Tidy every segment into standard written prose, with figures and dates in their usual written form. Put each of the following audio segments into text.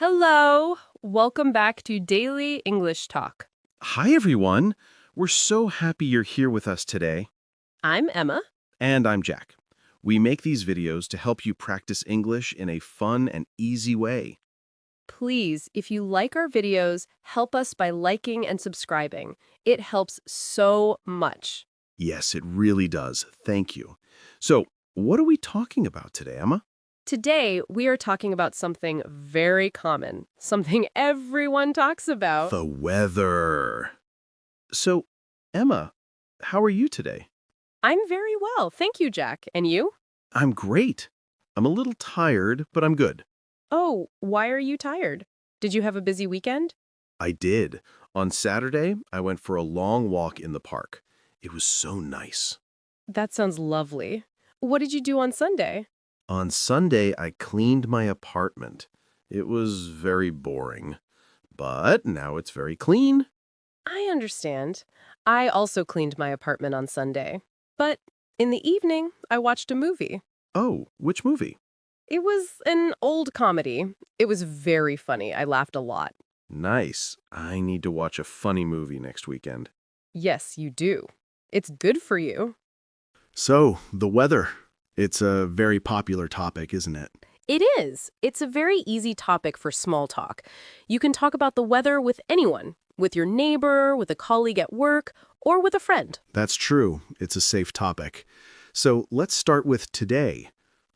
Hello! Welcome back to Daily English Talk. Hi, everyone. We're so happy you're here with us today. I'm Emma. And I'm Jack. We make these videos to help you practice English in a fun and easy way. Please, if you like our videos, help us by liking and subscribing. It helps so much. Yes, it really does. Thank you. So, what are we talking about today, Emma? Today, we are talking about something very common, something everyone talks about. The weather. So, Emma, how are you today? I'm very well, thank you, Jack. And you? I'm great. I'm a little tired, but I'm good. Oh, why are you tired? Did you have a busy weekend? I did. On Saturday, I went for a long walk in the park. It was so nice. That sounds lovely. What did you do on Sunday? On Sunday, I cleaned my apartment. It was very boring, but now it's very clean. I understand. I also cleaned my apartment on Sunday. But in the evening, I watched a movie. Oh, which movie? It was an old comedy. It was very funny. I laughed a lot. Nice. I need to watch a funny movie next weekend. Yes, you do. It's good for you. So, the weather. It's a very popular topic, isn't it? It is. It's a very easy topic for small talk. You can talk about the weather with anyone, with your neighbor, with a colleague at work, or with a friend. That's true. It's a safe topic. So, let's start with today.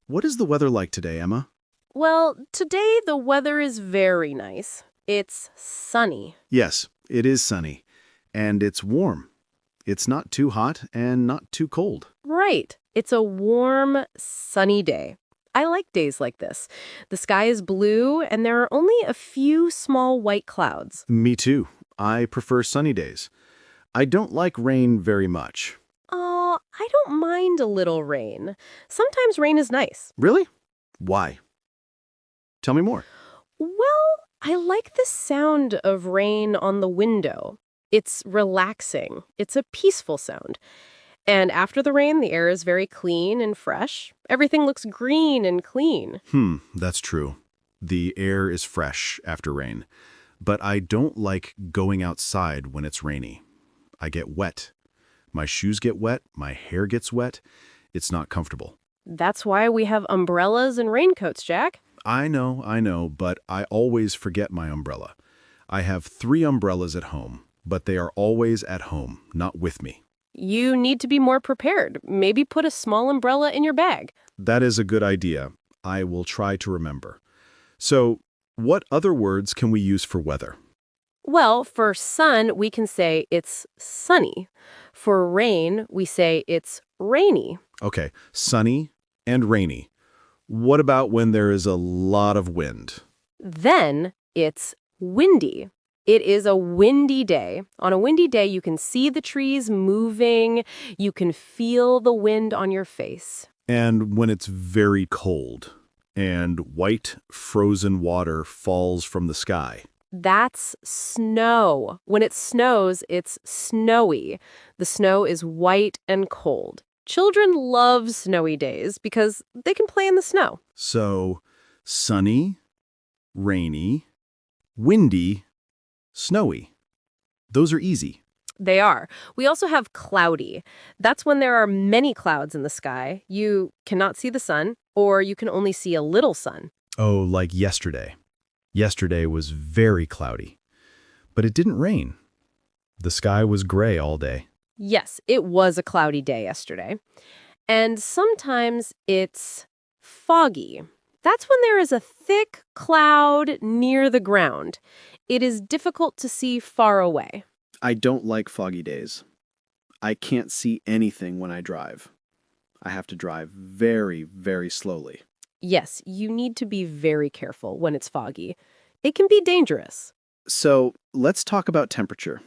What is the weather like today, Emma? Well, today the weather is very nice. It's sunny. Yes, it is sunny. And it's warm. It's not too hot and not too cold. Right. It's a warm, sunny day. I like days like this. The sky is blue, and there are only a few small white clouds. Me too. I prefer sunny days. I don't like rain very much. Oh, I don't mind a little rain. Sometimes rain is nice. Really? Why? Tell me more. Well, I like the sound of rain on the window. It's relaxing. It's a peaceful sound. And after the rain, the air is very clean and fresh. Everything looks green and clean. That's true. The air is fresh after rain. But I don't like going outside when it's rainy. I get wet. My shoes get wet. My hair gets wet. It's not comfortable. That's why we have umbrellas and raincoats, Jack. I know, but I always forget my umbrella. I have 3 umbrellas at home, but they are always at home, not with me. You need to be more prepared. Maybe put a small umbrella in your bag. That is a good idea. I will try to remember. So, what other words can we use for weather? Well, for sun, we can say it's sunny. For rain, we say it's rainy. Okay, sunny and rainy. What about when there is a lot of wind? Then it's windy. It is a windy day. On a windy day, you can see the trees moving. You can feel the wind on your face. And when it's very cold and white, frozen water falls from the sky. That's snow. When it snows, it's snowy. The snow is white and cold. Children love snowy days because they can play in the snow. So, sunny, rainy, windy, snowy. Those are easy. They are. We also have cloudy. That's when there are many clouds in the sky. You cannot see the sun, or you can only see a little sun. Oh, like yesterday. Yesterday was very cloudy, but it didn't rain. The sky was gray all day. Yes, it was a cloudy day yesterday. And sometimes it's foggy. That's when there is a thick cloud near the ground. It is difficult to see far away. I don't like foggy days. I can't see anything when I drive. I have to drive very, very slowly. Yes, you need to be very careful when it's foggy. It can be dangerous. So let's talk about temperature.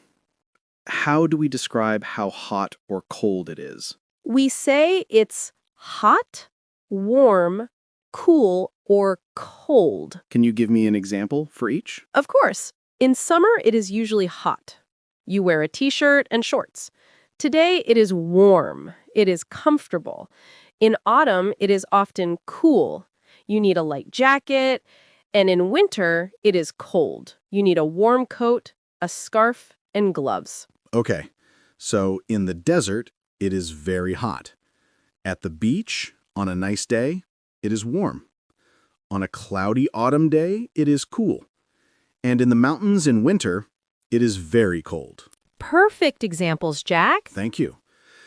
How do we describe how hot or cold it is? We say it's hot, warm, cool, or cold. Can you give me an example for each? Of course. In summer, it is usually hot. You wear a t-shirt and shorts. Today, it is warm. It is comfortable. In autumn, it is often cool. You need a light jacket. And in winter, it is cold. You need a warm coat, a scarf, and gloves. Okay, so in the desert, it is very hot. At the beach, on a nice day, it is warm. On a cloudy autumn day, it is cool. And in the mountains in winter, it is very cold. Perfect examples, Jack. Thank you.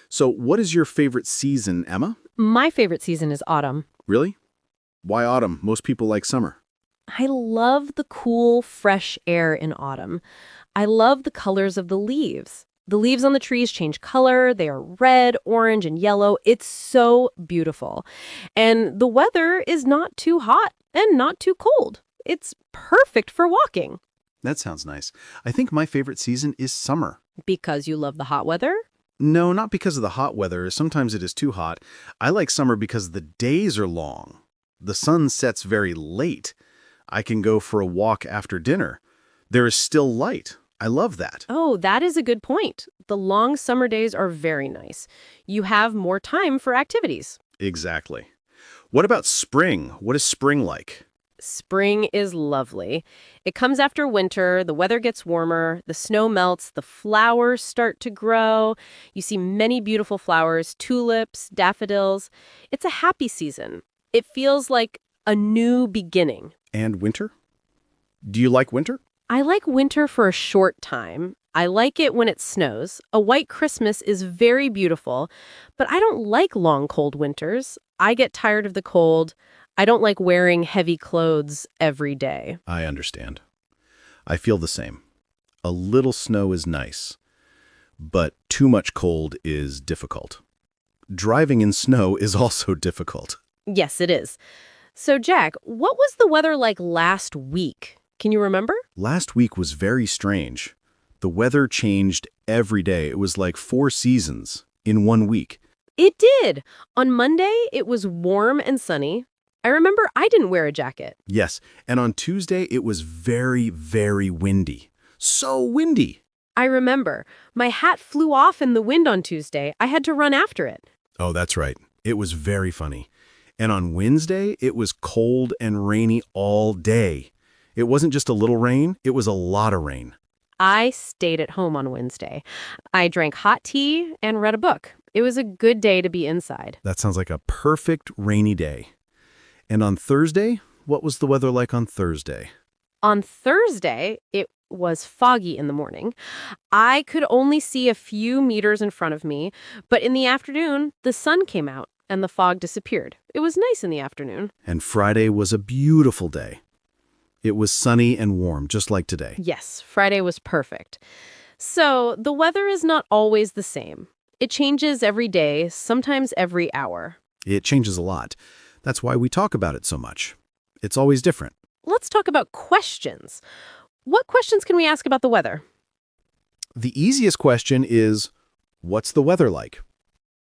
So what is your favorite season, Emma? My favorite season is autumn. Really? Why autumn? Most people like summer. I love the cool, fresh air in autumn. I love the colors of the leaves. The leaves on the trees change color. They are red, orange, and yellow. It's so beautiful. And the weather is not too hot and not too cold. It's perfect for walking. That sounds nice. I think my favorite season is summer. Because you love the hot weather? No, not because of the hot weather. Sometimes it is too hot. I like summer because the days are long. The sun sets very late. I can go for a walk after dinner. There is still light. I love that. Oh, that is a good point. The long summer days are very nice. You have more time for activities. Exactly. What about spring? What is spring like? Spring is lovely. It comes after winter, the weather gets warmer, the snow melts, the flowers start to grow. You see many beautiful flowers, tulips, daffodils. It's a happy season. It feels like a new beginning. And winter? Do you like winter? I like winter for a short time. I like it when it snows. A white Christmas is very beautiful, but I don't like long, cold winters. I get tired of the cold. I don't like wearing heavy clothes every day. I understand. I feel the same. A little snow is nice, but too much cold is difficult. Driving in snow is also difficult. Yes, it is. So, Jack, what was the weather like last week? Can you remember? Last week was very strange. The weather changed every day. It was like 4 seasons in 1 week. It did. On Monday, it was warm and sunny. I remember I didn't wear a jacket. Yes, and on Tuesday, it was very, very windy. So windy. I remember. My hat flew off in the wind on Tuesday. I had to run after it. Oh, that's right. It was very funny. And on Wednesday, it was cold and rainy all day. It wasn't just a little rain, it was a lot of rain. I stayed at home on Wednesday. I drank hot tea and read a book. It was a good day to be inside. That sounds like a perfect rainy day. And on Thursday, what was the weather like on Thursday? On Thursday, it was foggy in the morning. I could only see a few meters in front of me, but in the afternoon, the sun came out and the fog disappeared. It was nice in the afternoon. And Friday was a beautiful day. It was sunny and warm, just like today. Yes, Friday was perfect. So the weather is not always the same. It changes every day, sometimes every hour. It changes a lot. That's why we talk about it so much. It's always different. Let's talk about questions. What questions can we ask about the weather? The easiest question is, what's the weather like?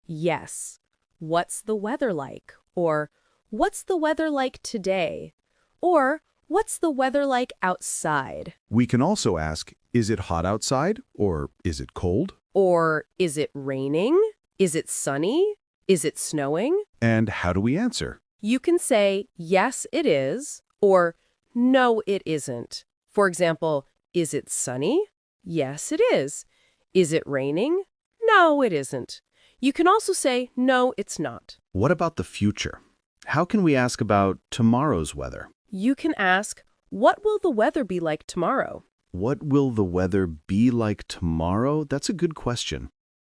Yes. What's the weather like? Or what's the weather like today? Or what's the weather like outside? We can also ask, is it hot outside or is it cold? Or is it raining? Is it sunny? Is it snowing? And how do we answer? You can say, yes, it is, or no, it isn't. For example, is it sunny? Yes, it is. Is it raining? No, it isn't. You can also say, no, it's not. What about the future? How can we ask about tomorrow's weather? You can ask, what will the weather be like tomorrow? What will the weather be like tomorrow? That's a good question.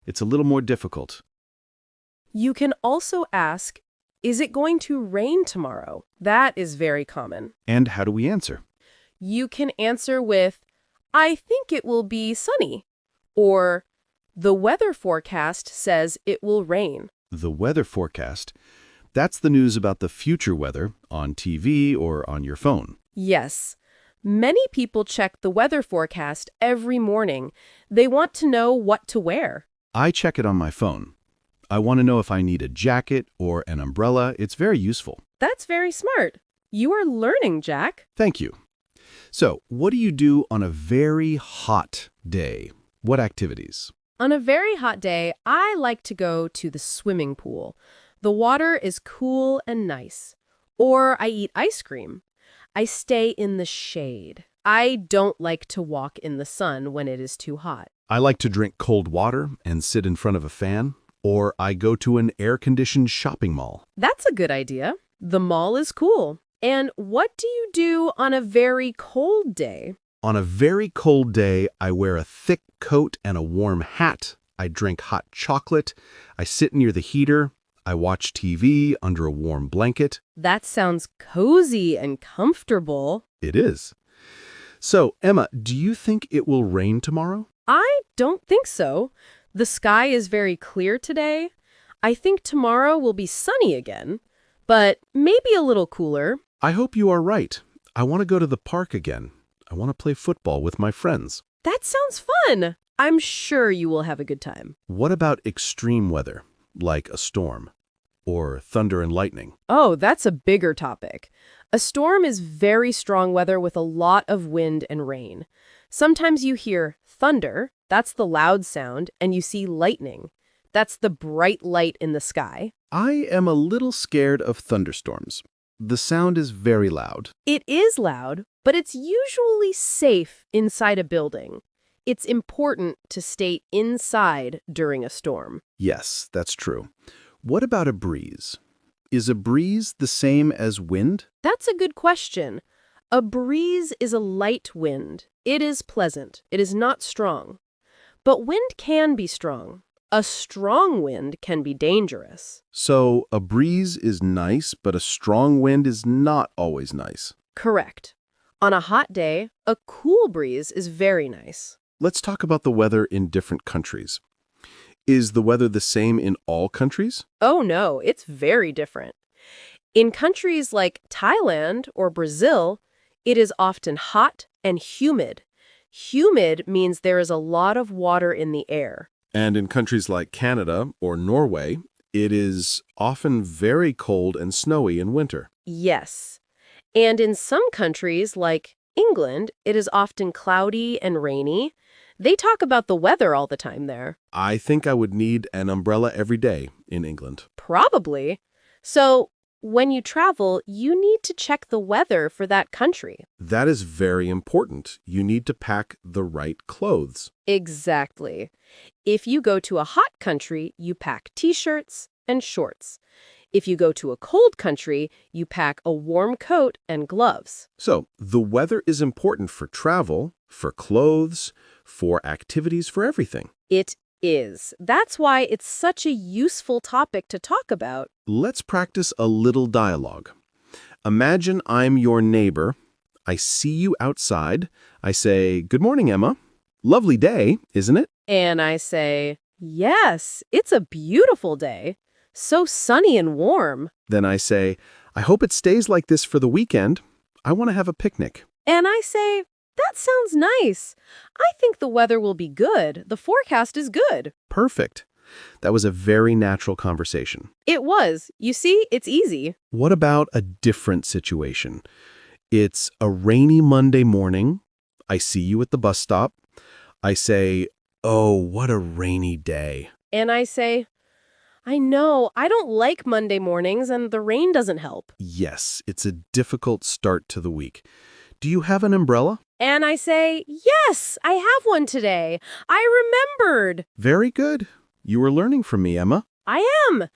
It's a little more difficult. You can also ask, is it going to rain tomorrow? That is very common. And how do we answer? You can answer with, I think it will be sunny. Or, the weather forecast says it will rain. The weather forecast. That's the news about the future weather on TV or on your phone. Yes. Many people check the weather forecast every morning. They want to know what to wear. I check it on my phone. I want to know if I need a jacket or an umbrella. It's very useful. That's very smart. You are learning, Jack. Thank you. So, what do you do on a very hot day? What activities? On a very hot day, I like to go to the swimming pool. The water is cool and nice. Or I eat ice cream. I stay in the shade. I don't like to walk in the sun when it is too hot. I like to drink cold water and sit in front of a fan, or I go to an air-conditioned shopping mall. That's a good idea. The mall is cool. And what do you do on a very cold day? On a very cold day, I wear a thick coat and a warm hat. I drink hot chocolate. I sit near the heater. I watch TV under a warm blanket. That sounds cozy and comfortable. It is. So, Emma, do you think it will rain tomorrow? I don't think so. The sky is very clear today. I think tomorrow will be sunny again, but maybe a little cooler. I hope you are right. I want to go to the park again. I want to play football with my friends. That sounds fun. I'm sure you will have a good time. What about extreme weather, like a storm or thunder and lightning? Oh, that's a bigger topic. A storm is very strong weather with a lot of wind and rain. Sometimes you hear thunder, that's the loud sound, and you see lightning. That's the bright light in the sky. I am a little scared of thunderstorms. The sound is very loud. It is loud, but it's usually safe inside a building. It's important to stay inside during a storm. Yes, that's true. What about a breeze? Is a breeze the same as wind? That's a good question. A breeze is a light wind. It is pleasant. It is not strong. But wind can be strong. A strong wind can be dangerous. So a breeze is nice, but a strong wind is not always nice. Correct. On a hot day, a cool breeze is very nice. Let's talk about the weather in different countries. Is the weather the same in all countries? Oh no, it's very different. In countries like Thailand or Brazil, it is often hot and humid. Humid means there is a lot of water in the air. And in countries like Canada or Norway, it is often very cold and snowy in winter. Yes. And in some countries like England, it is often cloudy and rainy. They talk about the weather all the time there. I think I would need an umbrella every day in England. Probably. So when you travel, you need to check the weather for that country. That is very important. You need to pack the right clothes. Exactly. If you go to a hot country, you pack t-shirts and shorts. If you go to a cold country, you pack a warm coat and gloves. So, the weather is important for travel, for clothes, for activities, for everything. It is. That's why it's such a useful topic to talk about. Let's practice a little dialogue. Imagine I'm your neighbor. I see you outside. I say, "Good morning, Emma. Lovely day, isn't it?" And I say, yes, it's a beautiful day. So sunny and warm. Then I say, "I hope it stays like this for the weekend. I want to have a picnic." And I say, that sounds nice. I think the weather will be good. The forecast is good. Perfect. That was a very natural conversation. It was. You see, it's easy. What about a different situation? It's a rainy Monday morning. I see you at the bus stop. I say, "Oh, what a rainy day." And I say, I know, I don't like Monday mornings and the rain doesn't help. Yes, it's a difficult start to the week. Do you have an umbrella? And I say, yes, I have one today. I remembered. Very good. You were learning from me, Emma. I am.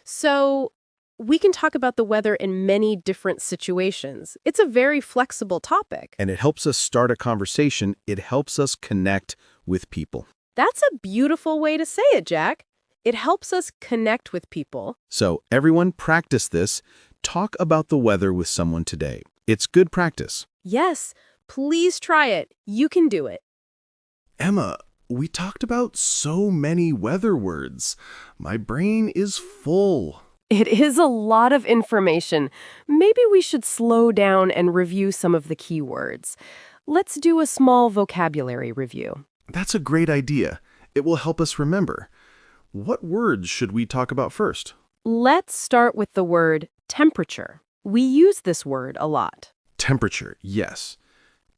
So we can talk about the weather in many different situations. It's a very flexible topic. And it helps us start a conversation. It helps us connect with people. That's a beautiful way to say it, Jack. It helps us connect with people. So everyone practice this. Talk about the weather with someone today. It's good practice. Yes, please try it. You can do it. Emma, we talked about so many weather words. My brain is full. It is a lot of information. Maybe we should slow down and review some of the key words. Let's do a small vocabulary review. That's a great idea. It will help us remember. What words should we talk about first? Let's start with the word temperature. We use this word a lot. Temperature, yes.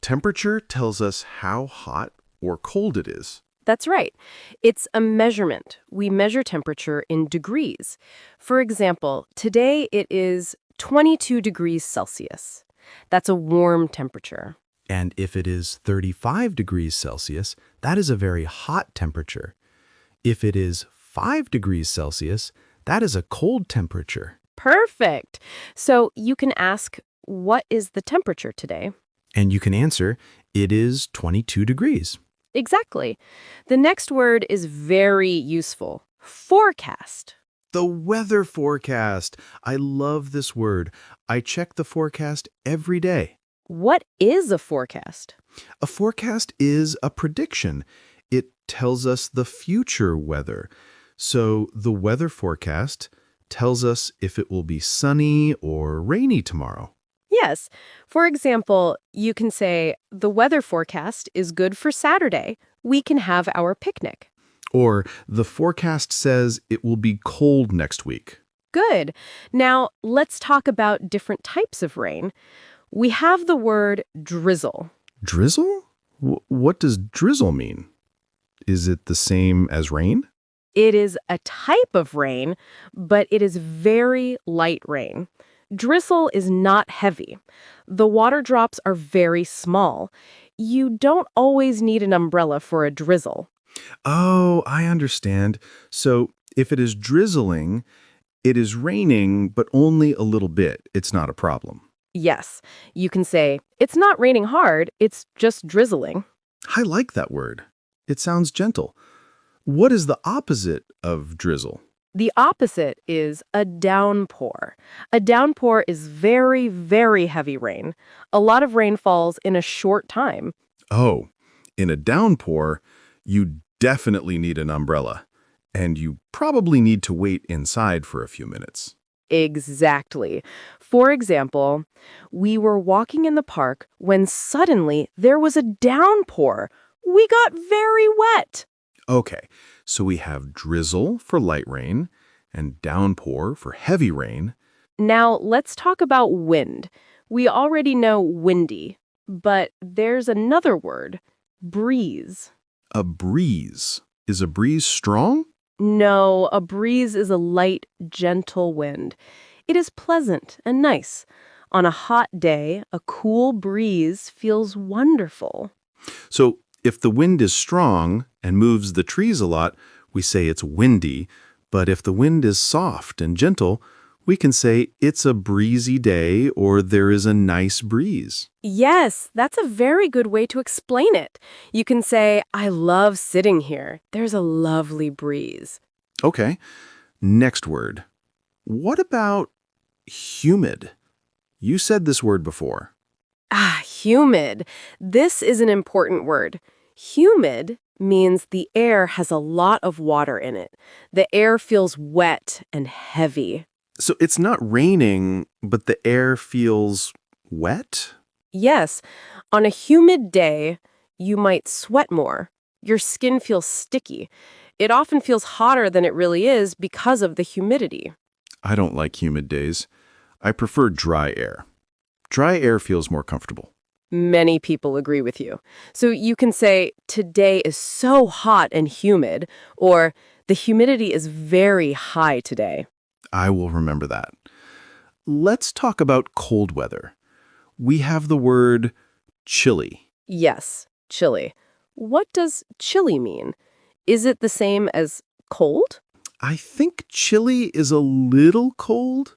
Temperature tells us how hot or cold it is. That's right. It's a measurement. We measure temperature in degrees. For example, today it is 22 degrees Celsius. That's a warm temperature. And if it is 35 degrees Celsius, that is a very hot temperature. If it is 5 degrees Celsius, that is a cold temperature. Perfect. So you can ask, what is the temperature today? And you can answer, it is 22 degrees. Exactly. The next word is very useful. Forecast. The weather forecast. I love this word. I check the forecast every day. What is a forecast? A forecast is a prediction. It tells us the future weather. So the weather forecast tells us if it will be sunny or rainy tomorrow. Yes. For example, you can say, the weather forecast is good for Saturday. We can have our picnic. Or the forecast says it will be cold next week. Good. Now, let's talk about different types of rain. We have the word drizzle. Drizzle? What does drizzle mean? Is it the same as rain? It is a type of rain, but it is very light rain. Drizzle is not heavy. The water drops are very small. You don't always need an umbrella for a drizzle. Oh, I understand. So if it is drizzling, it is raining, but only a little bit. It's not a problem. Yes, you can say, it's not raining hard, it's just drizzling. I like that word. It sounds gentle. What is the opposite of drizzle? The opposite is a downpour. A downpour is very, very heavy rain. A lot of rain falls in a short time. Oh, in a downpour, you definitely need an umbrella. And you probably need to wait inside for a few minutes. Exactly. For example, we were walking in the park when suddenly there was a downpour. We got very wet. Okay, so we have drizzle for light rain and downpour for heavy rain. Now, let's talk about wind. We already know windy, but there's another word, breeze. A breeze. Is a breeze strong? No, a breeze is a light, gentle wind. It is pleasant and nice. On a hot day, a cool breeze feels wonderful. So if the wind is strong and moves the trees a lot, we say it's windy. But if the wind is soft and gentle, we can say it's a breezy day or there is a nice breeze. Yes, that's a very good way to explain it. You can say, I love sitting here. There's a lovely breeze. Okay, next word. What about humid? You said this word before. Humid. This is an important word. Humid means the air has a lot of water in it. The air feels wet and heavy. So it's not raining, but the air feels wet? Yes, on a humid day, you might sweat more. Your skin feels sticky. It often feels hotter than it really is because of the humidity. I don't like humid days. I prefer dry air. Dry air feels more comfortable. Many people agree with you. So you can say, today is so hot and humid, or the humidity is very high today. I will remember that. Let's talk about cold weather. We have the word chilly. Yes, chilly. What does chilly mean? Is it the same as cold? I think chilly is a little cold.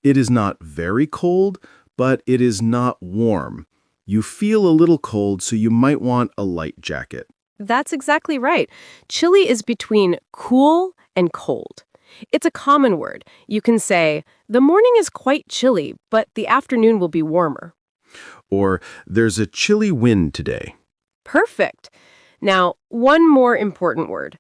It is not very cold, but it is not warm. You feel a little cold, so you might want a light jacket. That's exactly right. Chilly is between cool and cold. It's a common word. You can say, the morning is quite chilly, but the afternoon will be warmer. Or, there's a chilly wind today. Perfect. Now, one more important word.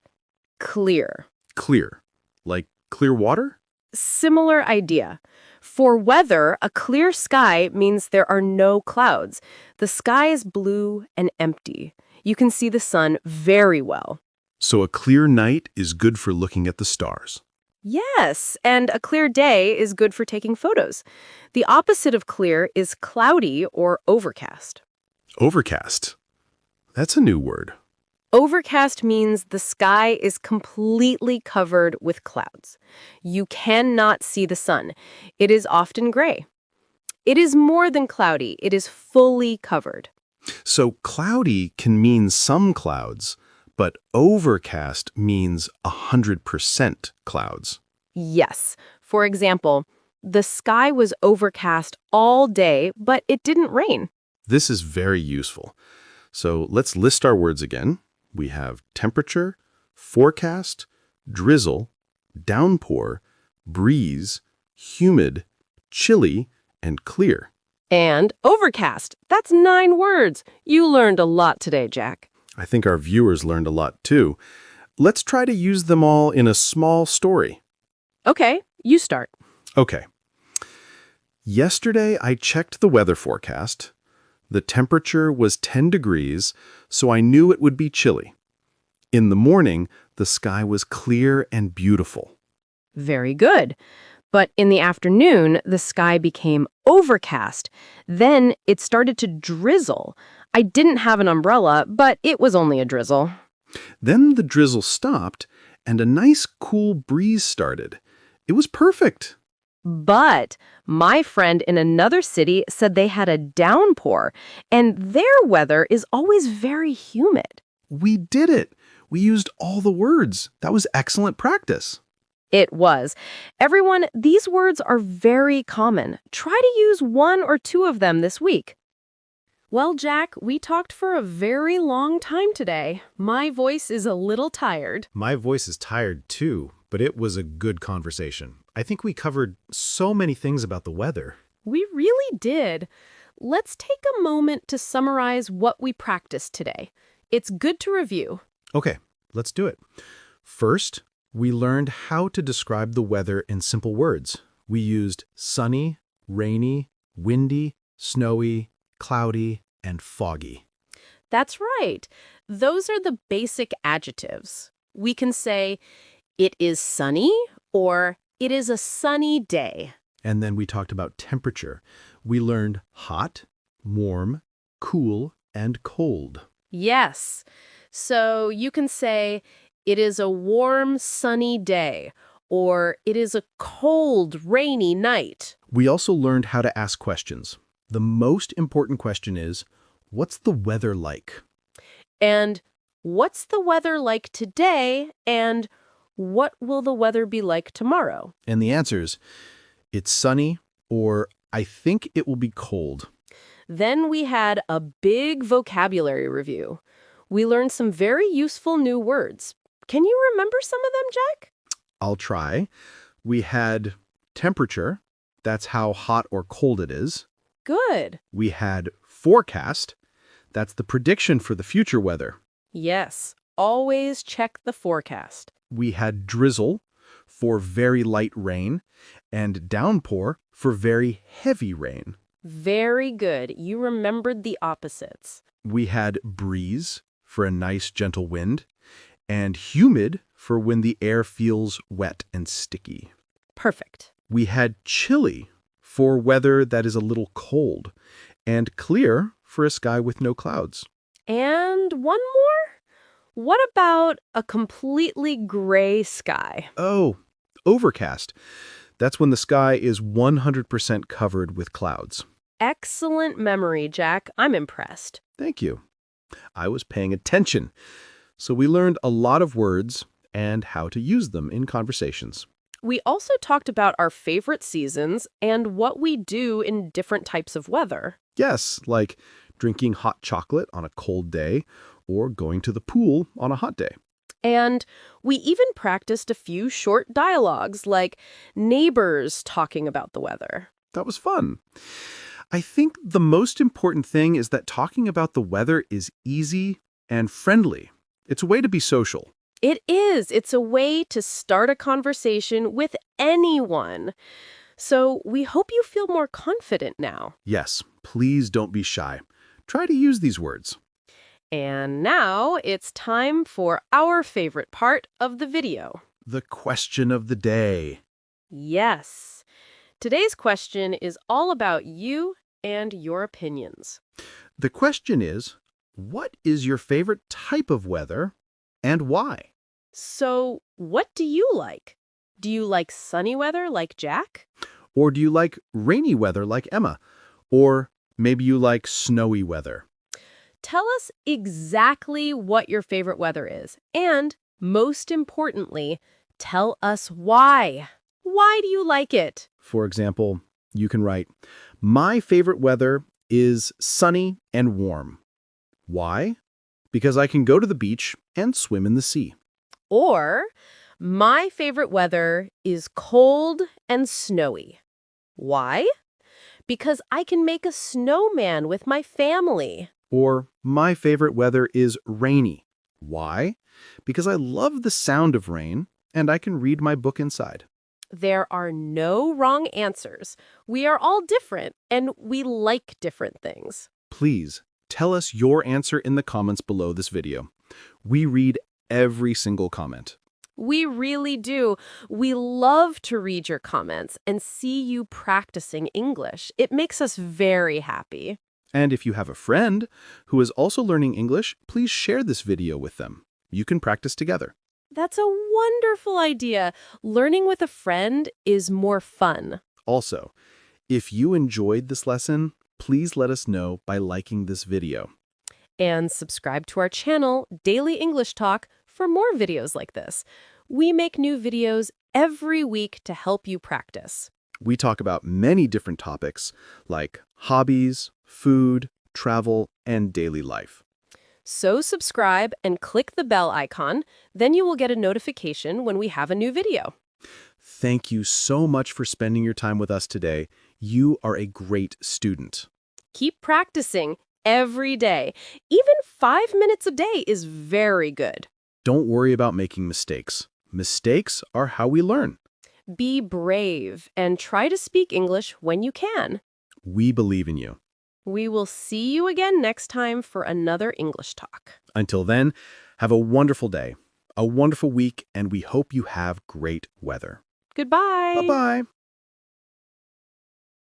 Clear. Clear. Like clear water? Similar idea. For weather, a clear sky means there are no clouds. The sky is blue and empty. You can see the sun very well. So a clear night is good for looking at the stars. Yes, and a clear day is good for taking photos. The opposite of clear is cloudy or overcast. Overcast. That's a new word. Overcast means the sky is completely covered with clouds. You cannot see the sun. It is often gray. It is more than cloudy. It is fully covered. So cloudy can mean some clouds, but overcast means 100% clouds. Yes. For example, the sky was overcast all day, but it didn't rain. This is very useful. So let's list our words again. We have temperature, forecast, drizzle, downpour, breeze, humid, chilly, and clear. And overcast. That's 9 words. You learned a lot today, Jack. I think our viewers learned a lot too. Let's try to use them all in a small story. Okay, you start. Okay. Yesterday, I checked the weather forecast. The temperature was 10 degrees, so I knew it would be chilly. In the morning, the sky was clear and beautiful. Very good. But in the afternoon, the sky became overcast. Then it started to drizzle. I didn't have an umbrella, but it was only a drizzle. Then the drizzle stopped, and a nice cool breeze started. It was perfect. But my friend in another city said they had a downpour, and their weather is always very humid. We did it. We used all the words. That was excellent practice. It was. Everyone, these words are very common. Try to use 1 or 2 of them this week. Well, Jack, we talked for a very long time today. My voice is a little tired. My voice is tired too, but it was a good conversation. I think we covered so many things about the weather. We really did. Let's take a moment to summarize what we practiced today. It's good to review. Okay, let's do it. First, we learned how to describe the weather in simple words. We used sunny, rainy, windy, snowy, cloudy, and foggy. That's right. Those are the basic adjectives. We can say, it is sunny, or it is a sunny day. And then we talked about temperature. We learned hot, warm, cool, and cold. Yes. So you can say, it is a warm, sunny day, or it is a cold, rainy night. We also learned how to ask questions. The most important question is, what's the weather like? And what's the weather like today? And what will the weather be like tomorrow? And the answers, it's sunny, or I think it will be cold. Then we had a big vocabulary review. We learned some very useful new words. Can you remember some of them, Jack? I'll try. We had temperature. That's how hot or cold it is. Good. We had forecast. That's the prediction for the future weather. Yes, always check the forecast. We had drizzle for very light rain and downpour for very heavy rain. Very good. You remembered the opposites. We had breeze for a nice gentle wind and humid for when the air feels wet and sticky. Perfect. We had chilly for weather that is a little cold and clear for a sky with no clouds. And one more? What about a completely gray sky? Oh, overcast. That's when the sky is 100% covered with clouds. Excellent memory, Jack. I'm impressed. Thank you. I was paying attention. So we learned a lot of words and how to use them in conversations. We also talked about our favorite seasons and what we do in different types of weather. Yes, like drinking hot chocolate on a cold day or going to the pool on a hot day. And we even practiced a few short dialogues, like neighbors talking about the weather. That was fun. I think the most important thing is that talking about the weather is easy and friendly. It's a way to be social. It is. It's a way to start a conversation with anyone. So we hope you feel more confident now. Yes, please don't be shy. Try to use these words. And now it's time for our favorite part of the video. The question of the day. Yes. Today's question is all about you and your opinions. The question is, what is your favorite type of weather and why? So, what do you like? Do you like sunny weather like Jack? Or do you like rainy weather like Emma? Or maybe you like snowy weather. Tell us exactly what your favorite weather is. And, most importantly, tell us why. Why do you like it? For example, you can write, my favorite weather is sunny and warm. Why? Because I can go to the beach and swim in the sea. Or, my favorite weather is cold and snowy. Why? Because I can make a snowman with my family. Or, my favorite weather is rainy. Why? Because I love the sound of rain and I can read my book inside. There are no wrong answers. We are all different, and we like different things. Please tell us your answer in the comments below this video. We read every single comment. We really do. We love to read your comments and see you practicing English. It makes us very happy. And if you have a friend who is also learning English, please share this video with them. You can practice together. That's a wonderful idea. Learning with a friend is more fun. Also, if you enjoyed this lesson, please let us know by liking this video. And subscribe to our channel, Daily English Talk, for more videos like this. We make new videos every week to help you practice. We talk about many different topics like hobbies, food, travel, and daily life. So subscribe and click the bell icon, then you will get a notification when we have a new video. Thank you so much for spending your time with us today. You are a great student. Keep practicing every day. Even 5 minutes a day is very good. Don't worry about making mistakes. Mistakes are how we learn. Be brave and try to speak English when you can. We believe in you. We will see you again next time for another English talk. Until then, have a wonderful day, a wonderful week, and we hope you have great weather. Goodbye. Bye-bye.